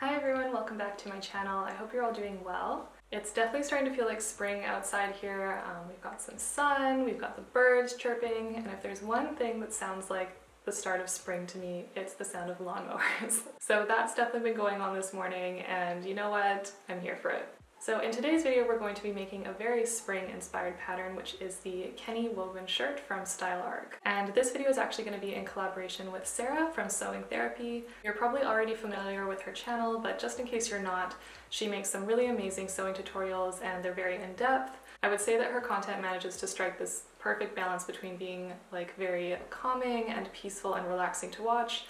Hi everyone, welcome back to my channel. I hope you're all doing well. It's definitely starting to feel like spring outside here. We've got some sun, we've got the birds chirping, and if there's one thing that sounds like the start of spring to me, it's the sound of lawnmowers. So that's definitely been going on this morning, and you know what? I'm here for it. So in today's video, we're going to be making a very spring-inspired pattern, which is the Kennie woven shirt from Style Arc. And this video is actually going to be in collaboration with Sarah from Sewing Therapy. You're probably already familiar with her channel, but just in case you're not, she makes some really amazing sewing tutorials and they're very in-depth. I would say that her content manages to strike this perfect balance between being like very calming and peaceful and relaxing to watch,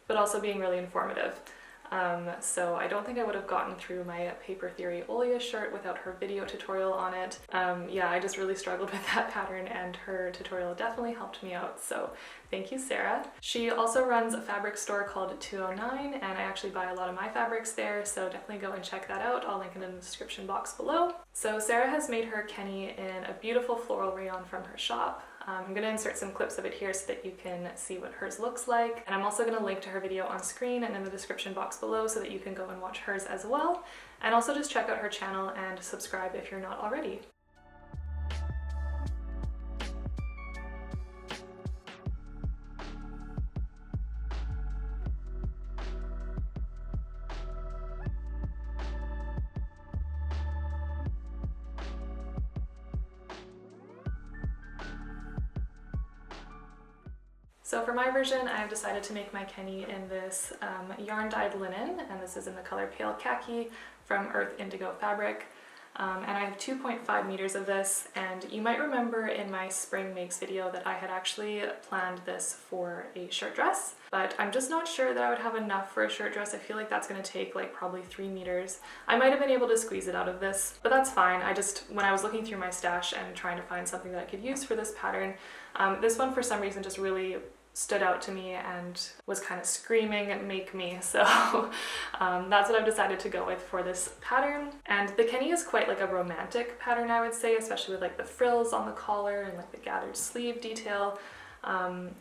but also being really informative. So I don't think I would have gotten through my Paper Theory Olia shirt without her video tutorial on it. Yeah, I just really struggled with that pattern and her tutorial definitely helped me out, so thank you, Sarah. She also runs a fabric store called 209 and I actually buy a lot of my fabrics there, so definitely go and check that out. I'll link it in the description box below. So Sarah has made her Kennie in a beautiful floral rayon from her shop. I'm going to insert some clips of it here so that you can see what hers looks like, and I'm also going to link to her video on screen and in the description box below so that you can go and watch hers as well, and also just check out her channel and subscribe if you're not already. So for my version, I've decided to make my Kennie in this yarn dyed linen, and this is in the color Pale Khaki from Earth Indigo fabric. And I have 2.5 meters of this, and you might remember in my spring makes video that I had actually planned this for a shirt dress, but I'm just not sure that I would have enough for a shirt dress. I feel like that's going to take like probably 3 meters. I might have been able to squeeze it out of this, but that's fine. When I was looking through my stash and trying to find something that I could use for this pattern, this one for some reason just really stood out to me and was kind of screaming "make me," so that's what I've decided to go with for this pattern. And the Kennie is quite like a romantic pattern, I would say, especially with like the frills on the collar and like the gathered sleeve detail.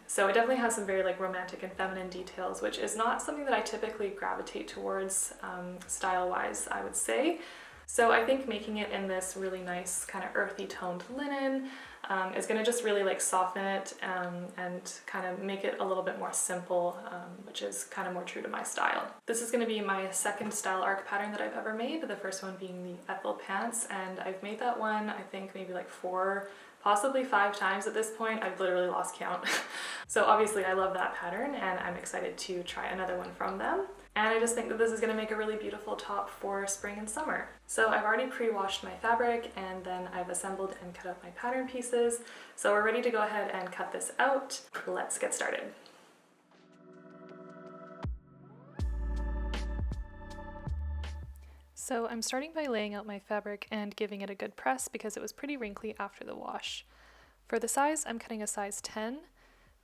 So it definitely has some very like romantic and feminine details, which is not something that I typically gravitate towards style-wise, I would say. So I think making it in this really nice kind of earthy toned linen is going to just really like soften it and kind of make it a little bit more simple, which is kind of more true to my style. This is going to be my second Style Arc pattern that I've ever made, the first one being the Ethel pants, and I've made that one I think maybe like 4, possibly 5 times at this point. I've literally lost count. So obviously I love that pattern and I'm excited to try another one from them. And I just think that this is going to make a really beautiful top for spring and summer. So I've already pre-washed my fabric and then I've assembled and cut up my pattern pieces. So we're ready to go ahead and cut this out. Let's get started. So I'm starting by laying out my fabric and giving it a good press because it was pretty wrinkly after the wash. For the size, I'm cutting a size 10.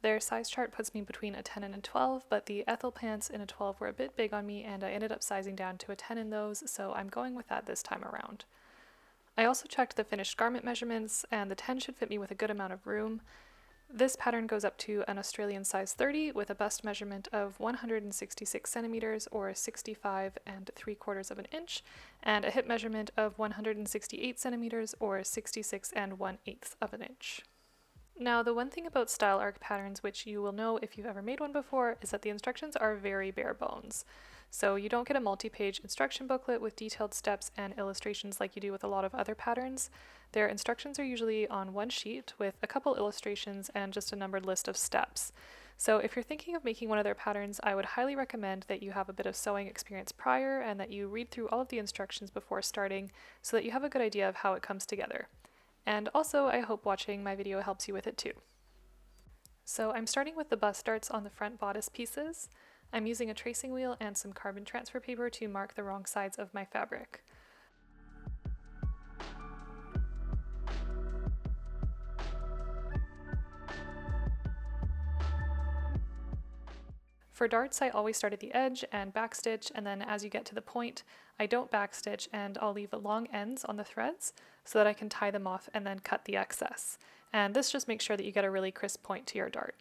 Their size chart puts me between a 10 and a 12, but the Ethel pants in a 12 were a bit big on me and I ended up sizing down to a 10 in those, so I'm going with that this time around. I also checked the finished garment measurements and the 10 should fit me with a good amount of room. This pattern goes up to an Australian size 30 with a bust measurement of 166 centimeters or 65 3/4 of an inch and a hip measurement of 168 centimeters or 66 1/8 of an inch. Now, the one thing about Style Arc patterns, which you will know if you've ever made one before, is that the instructions are very bare bones. So you don't get a multi-page instruction booklet with detailed steps and illustrations like you do with a lot of other patterns. Their instructions are usually on one sheet with a couple illustrations and just a numbered list of steps. So if you're thinking of making one of their patterns, I would highly recommend that you have a bit of sewing experience prior and that you read through all of the instructions before starting so that you have a good idea of how it comes together. And also, I hope watching my video helps you with it too. So I'm starting with the bust darts on the front bodice pieces. I'm using a tracing wheel and some carbon transfer paper to mark the wrong sides of my fabric. For darts, I always start at the edge and backstitch, and then as you get to the point, I don't backstitch and I'll leave long ends on the threads so that I can tie them off and then cut the excess. And this just makes sure that you get a really crisp point to your dart.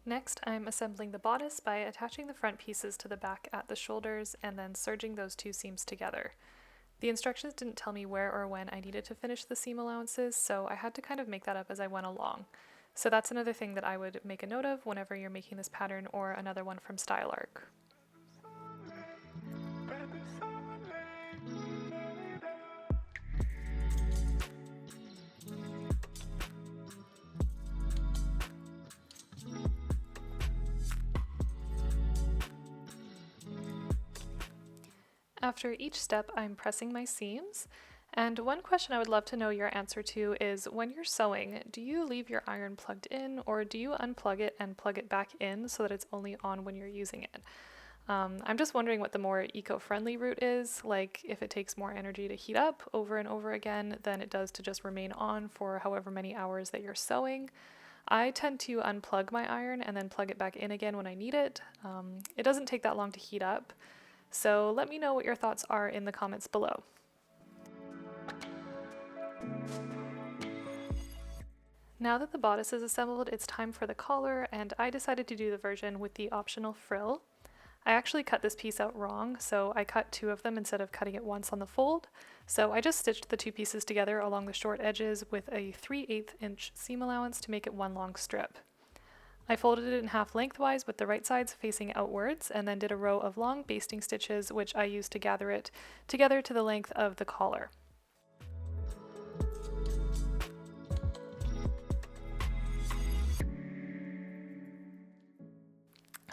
Next, I'm assembling the bodice by attaching the front pieces to the back at the shoulders and then serging those two seams together. The instructions didn't tell me where or when I needed to finish the seam allowances, so I had to kind of make that up as I went along. So that's another thing that I would make a note of whenever you're making this pattern, or another one from Style Arc. After each step, I'm pressing my seams. And one question I would love to know your answer to is, when you're sewing, do you leave your iron plugged in, or do you unplug it and plug it back in so that it's only on when you're using it? I'm just wondering what the more eco-friendly route is, like if it takes more energy to heat up over and over again than it does to just remain on for however many hours that you're sewing. I tend to unplug my iron and then plug it back in again when I need it. It doesn't take that long to heat up. So let me know what your thoughts are in the comments below. Now that the bodice is assembled, it's time for the collar, and I decided to do the version with the optional frill. I actually cut this piece out wrong, so I cut two of them instead of cutting it once on the fold. So I just stitched the two pieces together along the short edges with a 3/8 inch seam allowance to make it one long strip. I folded it in half lengthwise with the right sides facing outwards, and then did a row of long basting stitches, which I used to gather it together to the length of the collar.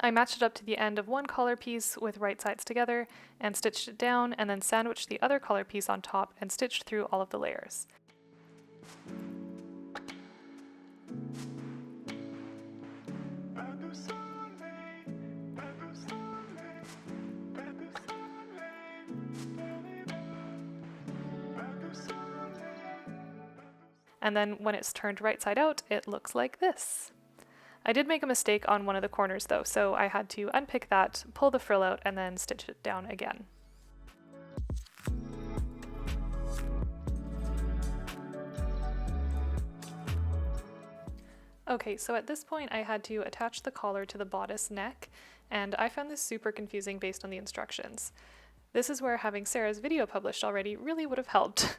I matched it up to the end of one collar piece with right sides together and stitched it down, and then sandwiched the other collar piece on top and stitched through all of the layers. And then when it's turned right side out, it looks like this. I did make a mistake on one of the corners though, so I had to unpick that, pull the frill out, and then stitch it down again. Okay, so at this point I had to attach the collar to the bodice neck, and I found this super confusing based on the instructions. This is where having Sarah's video published already really would have helped.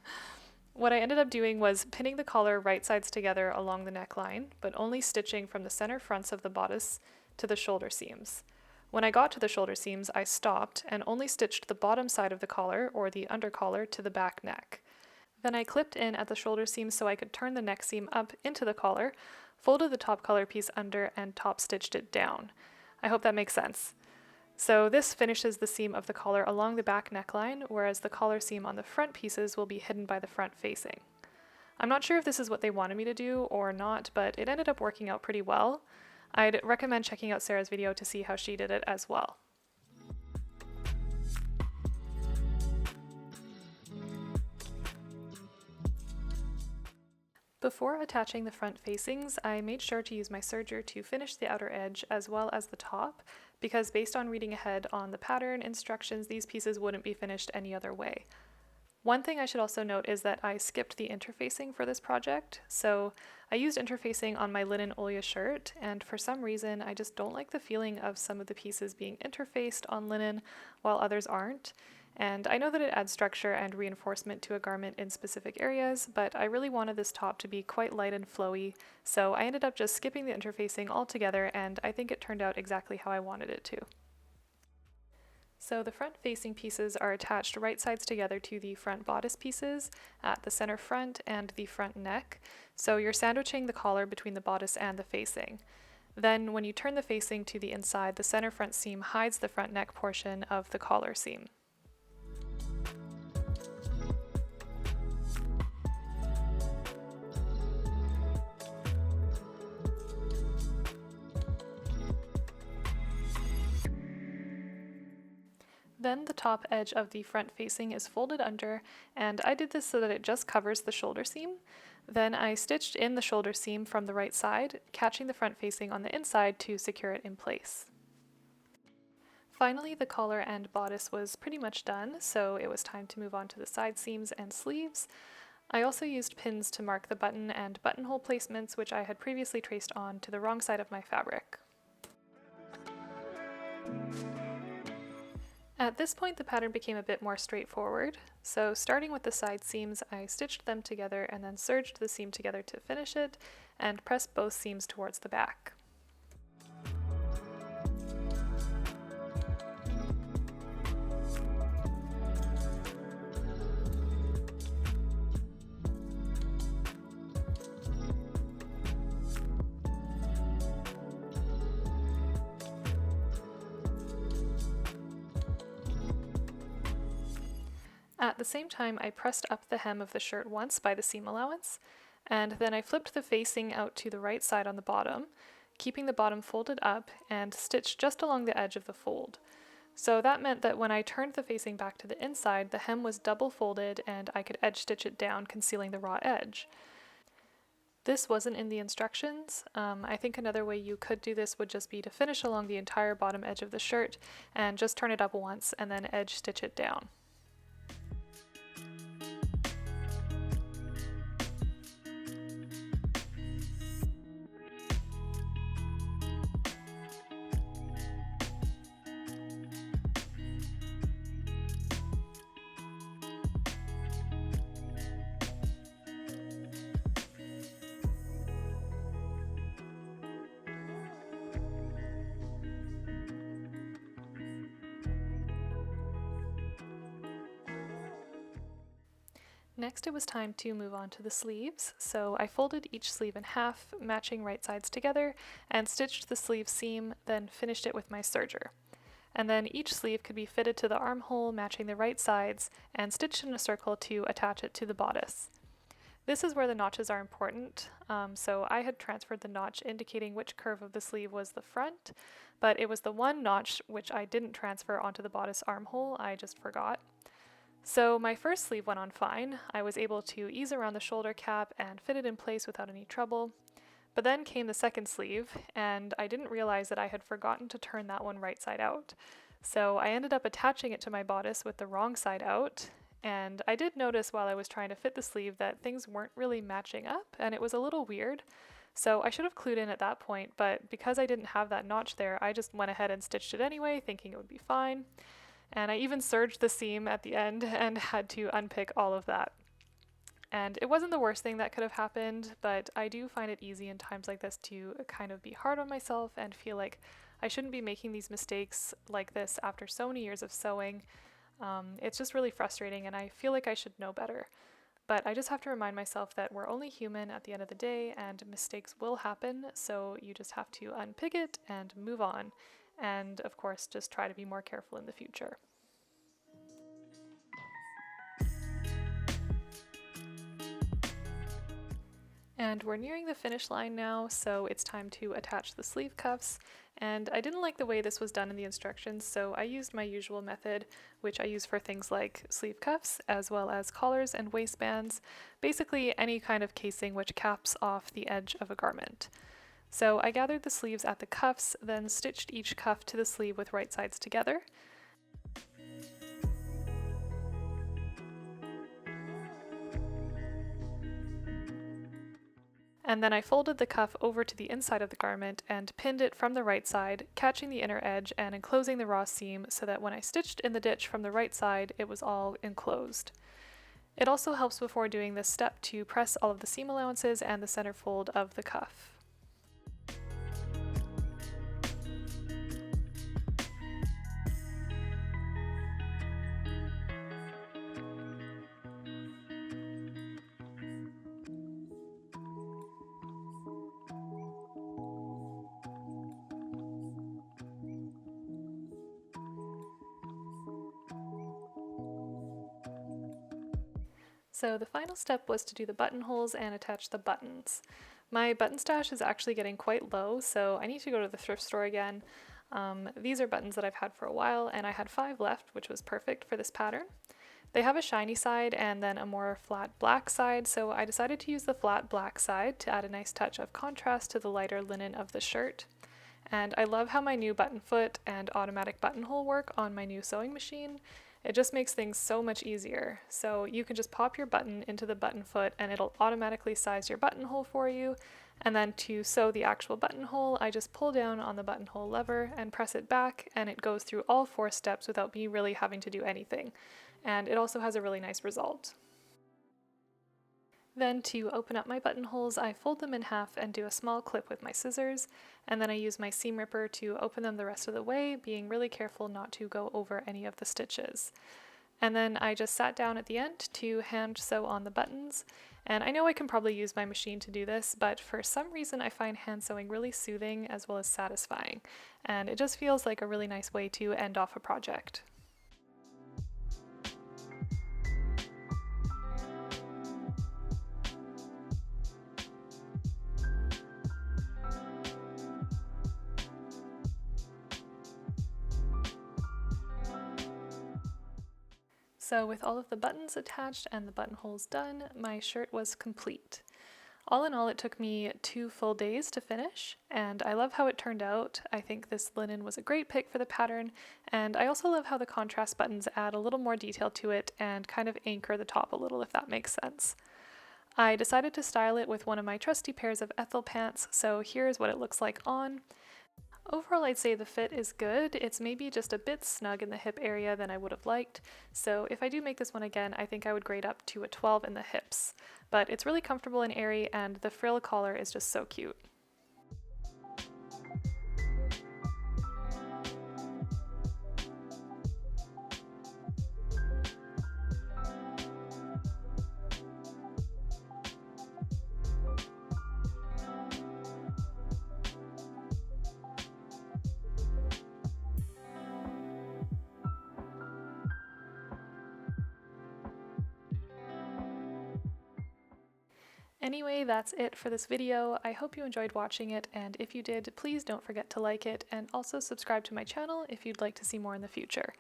What I ended up doing was pinning the collar right sides together along the neckline, but only stitching from the center fronts of the bodice to the shoulder seams. When I got to the shoulder seams, I stopped and only stitched the bottom side of the collar, or the undercollar, to the back neck. Then I clipped in at the shoulder seams so I could turn the neck seam up into the collar, folded the top collar piece under, and top stitched it down. I hope that makes sense. So this finishes the seam of the collar along the back neckline, whereas the collar seam on the front pieces will be hidden by the front facing. I'm not sure if this is what they wanted me to do or not, but it ended up working out pretty well. I'd recommend checking out Sarah's video to see how she did it as well. Before attaching the front facings, I made sure to use my serger to finish the outer edge as well as the top, because based on reading ahead on the pattern instructions, these pieces wouldn't be finished any other way. One thing I should also note is that I skipped the interfacing for this project. So I used interfacing on my linen Olia shirt, and for some reason I just don't like the feeling of some of the pieces being interfaced on linen while others aren't. And I know that it adds structure and reinforcement to a garment in specific areas, but I really wanted this top to be quite light and flowy, so I ended up just skipping the interfacing altogether, and I think it turned out exactly how I wanted it to. So the front facing pieces are attached right sides together to the front bodice pieces at the center front and the front neck, so you're sandwiching the collar between the bodice and the facing. Then when you turn the facing to the inside, the center front seam hides the front neck portion of the collar seam. Then the top edge of the front facing is folded under, and I did this so that it just covers the shoulder seam. Then I stitched in the shoulder seam from the right side, catching the front facing on the inside to secure it in place. Finally, the collar and bodice was pretty much done, so it was time to move on to the side seams and sleeves. I also used pins to mark the button and buttonhole placements, which I had previously traced on to the wrong side of my fabric. At this point, the pattern became a bit more straightforward. So starting with the side seams, I stitched them together and then serged the seam together to finish it, and pressed both seams towards the back. At the same time, I pressed up the hem of the shirt once by the seam allowance, and then I flipped the facing out to the right side on the bottom, keeping the bottom folded up, and stitched just along the edge of the fold. So that meant that when I turned the facing back to the inside, the hem was double folded and I could edge stitch it down, concealing the raw edge. This wasn't in the instructions. I think another way you could do this would just be to finish along the entire bottom edge of the shirt and just turn it up once and then edge stitch it down. Next, it was time to move on to the sleeves, so I folded each sleeve in half, matching right sides together, and stitched the sleeve seam, then finished it with my serger. And then each sleeve could be fitted to the armhole, matching the right sides, and stitched in a circle to attach it to the bodice. This is where the notches are important, so I had transferred the notch indicating which curve of the sleeve was the front, but it was the one notch which I didn't transfer onto the bodice armhole. I just forgot. So my first sleeve went on fine. I was able to ease around the shoulder cap and fit it in place without any trouble. But then came the second sleeve, and I didn't realize that I had forgotten to turn that one right side out. So I ended up attaching it to my bodice with the wrong side out, and I did notice while I was trying to fit the sleeve that things weren't really matching up, and it was a little weird. So I should have clued in at that point, but because I didn't have that notch there, I just went ahead and stitched it anyway, thinking it would be fine. And I even serged the seam at the end and had to unpick all of that. And it wasn't the worst thing that could have happened, but I do find it easy in times like this to kind of be hard on myself and feel like I shouldn't be making these mistakes like this after so many years of sewing. It's just really frustrating, and I feel like I should know better. But I just have to remind myself that we're only human at the end of the day, and mistakes will happen, so you just have to unpick it and move on. And of course, just try to be more careful in the future. And we're nearing the finish line now, so it's time to attach the sleeve cuffs. And I didn't like the way this was done in the instructions, so I used my usual method, which I use for things like sleeve cuffs, as well as collars and waistbands, basically any kind of casing which caps off the edge of a garment. So I gathered the sleeves at the cuffs, then stitched each cuff to the sleeve with right sides together. And then I folded the cuff over to the inside of the garment and pinned it from the right side, catching the inner edge and enclosing the raw seam so that when I stitched in the ditch from the right side, it was all enclosed. It also helps before doing this step to press all of the seam allowances and the center fold of the cuff. So the final step was to do the buttonholes and attach the buttons. My button stash is actually getting quite low, so I need to go to the thrift store again. These are buttons that I've had for a while, and I had 5 left, which was perfect for this pattern. They have a shiny side and then a more flat black side, so I decided to use the flat black side to add a nice touch of contrast to the lighter linen of the shirt. And I love how my new button foot and automatic buttonhole work on my new sewing machine. It just makes things so much easier. So you can just pop your button into the button foot and it'll automatically size your buttonhole for you. And then to sew the actual buttonhole, I just pull down on the buttonhole lever and press it back, and it goes through all 4 steps without me really having to do anything. And it also has a really nice result. Then to open up my buttonholes, I fold them in half and do a small clip with my scissors, and then I use my seam ripper to open them the rest of the way, being really careful not to go over any of the stitches. And then I just sat down at the end to hand sew on the buttons, and I know I can probably use my machine to do this, but for some reason I find hand sewing really soothing as well as satisfying, and it just feels like a really nice way to end off a project. So with all of the buttons attached and the buttonholes done, my shirt was complete. All in all, it took me 2 full days to finish, and I love how it turned out. I think this linen was a great pick for the pattern, and I also love how the contrast buttons add a little more detail to it and kind of anchor the top a little, if that makes sense. I decided to style it with one of my trusty pairs of Ethel pants, so here's what it looks like on. Overall, I'd say the fit is good. It's maybe just a bit snug in the hip area than I would have liked, so if I do make this one again, I think I would grade up to a 12 in the hips. But it's really comfortable and airy, and the frill collar is just so cute. Anyway, that's it for this video. I hope you enjoyed watching it, and if you did, please don't forget to like it, and also subscribe to my channel if you'd like to see more in the future.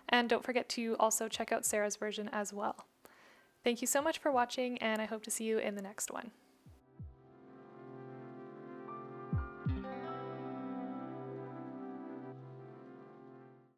And don't forget to also check out Sarah's version as well. Thank you so much for watching, and I hope to see you in the next one.